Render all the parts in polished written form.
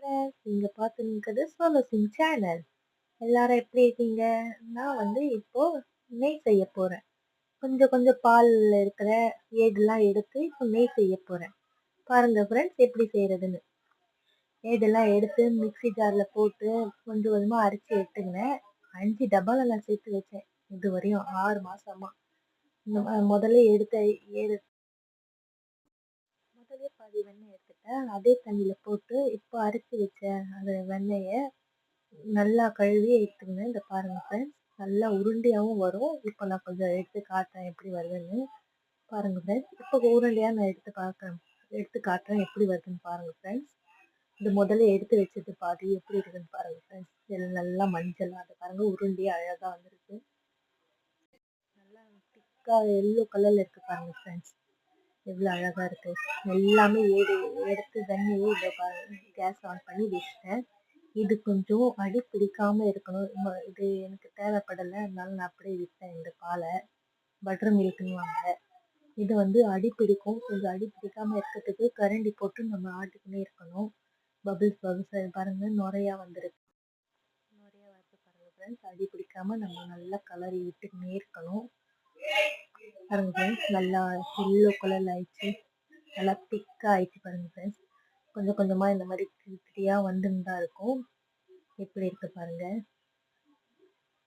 Friends, நீங்க பார்த்துருக்கிறது solo Singh channel. எல்லாரும் எப்படி இருக்கீங்க? நான் இப்போ நெய் செய்ய போறேன். கொஞ்சம் கொஞ்சம் பால்ல இருக்கிற ஏடெல்லாம் எடுத்து இப்போ நெய் செய்ய போறேன். பாருங்க ஃப்ரெண்ட்ஸ் எப்படி செய்யறதுன்னு. ஏடெல்லாம் எடுத்து மிக்ஸி ஜார்ல போட்டு கொஞ்சம் கொஞ்சமா அரைச்சி எடுத்துக்கினேன். 5 டப்பால நான் சேர்த்து வச்சேன். இது வரையும் 6 மாசமா. முதல்ல எடுத்த ஏடு முதலே பாதி வெண்ணெய் எடுத்துட்டேன். அதே தண்ணியில போட்டு இப்போ அரைச்சி வச்ச அந்த வெண்ணெய நல்லா கழுவி எடுத்துக்கினேன். இத பாருங்க ஃப்ரெண்ட்ஸ். நல்லா உருண்டையாவும் வரும். இப்போ நான் கொஞ்சம் எடுத்து காட்டுறேன் எப்படி வருதுன்னு. பாருங்க ஃப்ரெண்ட்ஸ். இப்போ உருண்டையா நான் எடுத்து காட்டுறேன் எப்படி வருதுன்னு பாருங்க ஃப்ரெண்ட்ஸ். இது முதல்ல எடுத்து வச்சது பாதி எப்படி இருக்குதுன்னு பாருங்க ஃப்ரெண்ட்ஸ். இதில் நல்லா மஞ்சள் அது பாருங்க உருண்டையா அழகா வந்துருக்கு. நல்லா திக்கா எல்லோ கலர்ல இருக்கு பாருங்க ஃப்ரெண்ட்ஸ். எவ்வளோ அழகா இருக்கு. எல்லாமே எடுத்து வெண்ணெயை கேஸ் ஆன் பண்ணி வச்சிட்டேன். இது கொஞ்சம் அடி பிடிக்காம இருக்கணும். இது எனக்கு தேவைப்படலை, அதனால நான் அப்படியே விட்டேன். இந்த பாலை பட்டர் மில்க்குன்னுவாங்க. இது அடி பிடிக்கும். கொஞ்சம் அடி பிடிக்காம இருக்கிறதுக்கு கரண்டி போட்டு நம்ம ஆட்டிக்கிட்டே இருக்கணும். பபிள்ஸ் பபிள்ஸ் பாருங்க நுரையா வந்துருக்கு. நுரையா வந்து பாருங்க ஃப்ரெண்ட்ஸ். அடி பிடிக்காம நம்ம நல்லா கலரி விட்டுக்கிட்டே இருக்கணும். பாருங்க ஃப்ரெண்ட்ஸ். நல்லா எல்லோ கலர்ல ஆயிடுச்சு. நல்லா திக்கா ஆயிடுச்சு பாருங்க ஃப்ரெண்ட்ஸ். கொஞ்சம் கொஞ்சமா இந்த மாதிரி திரியா வந்துன்னு தான் இருக்கும். எப்படி இருக்கு பாருங்க.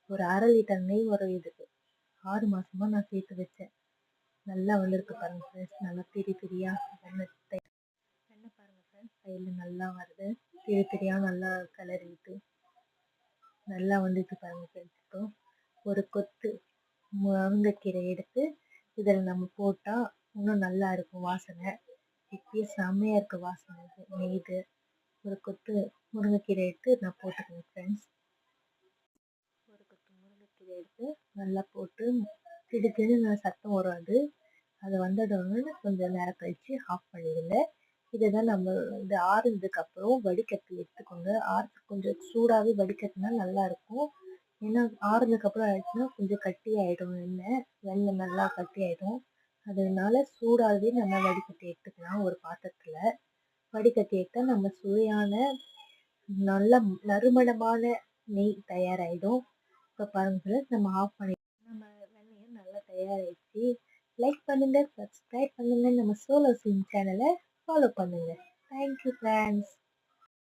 ஒரு 1/2 லிட்டர் நெய் வரும் இதுக்கு. 6 மாசமா நான் சேர்த்து வச்சேன். நல்லா வந்திருக்கு பாருங்க ஃப்ரெண்ட்ஸ். நல்லா திரியா வெண்ணெய் பாருங்க ஃப்ரெண்ட்ஸ். சைடில் நல்லா வருது. திரியா நல்லா கிளறிட்டு நல்லா வந்துச்சு பாருங்க ஃப்ரெண்ட்ஸ். இப்போ ஒரு கொத்து முருங்கைக்கீரை எடுத்து இதில் நம்ம போட்டால் இன்னும் நல்லா இருக்கும் வாசனை. இப்பயே செம்மையா இருக்கு வாசனை. நெய்து ஒரு கொத்து முருங்கைக்கீரை எடுத்து நான் போட்டுக்கிறேன் ஃப்ரெண்ட்ஸ். ஒரு கொத்து முருங்கைக்கீரை எடுத்து நல்லா போட்டு திடுன்னு சத்தம் வரும். அது வந்ததுன்னு கொஞ்சம் நேரம் கழிச்சு ஆஃப் பண்ணிடுங்க. இதை தான் நம்ம இது ஆறுனதுக்கு அப்புறம் வடிகட்டி எடுத்துக்கோங்க. கொஞ்சம் சூடாகவே வடிகட்டினா நல்லா இருக்கும். ஏன்னா ஆறுனதுக்கு அப்புறம் ஆயிடுச்சுன்னா கொஞ்சம் கட்டி ஆயிடும். வெண்ணெய் நல்லா கட்டி ஆயிடும். அதனால சூடாகவே நம்ம வடிகட்டி எடுத்துக்கலாம். ஒரு பாத்திரத்துல வடிகட்டி எடுத்தா நம்ம சுவையான நல்ல நறுமணமான நெய் தயாராகிடும். இப்போ பாருங்க நம்ம ஆஃப் பண்ணி நம்ம வெண்ணெயும் நல்லா தயாராகிடுச்சு. லைக் பண்ணுங்க, சப்ஸ்கிரைப் பண்ணுங்க, நம்ம சோலோ சிங் சேனலை ஃபாலோ பண்ணுங்க. Thank you friends.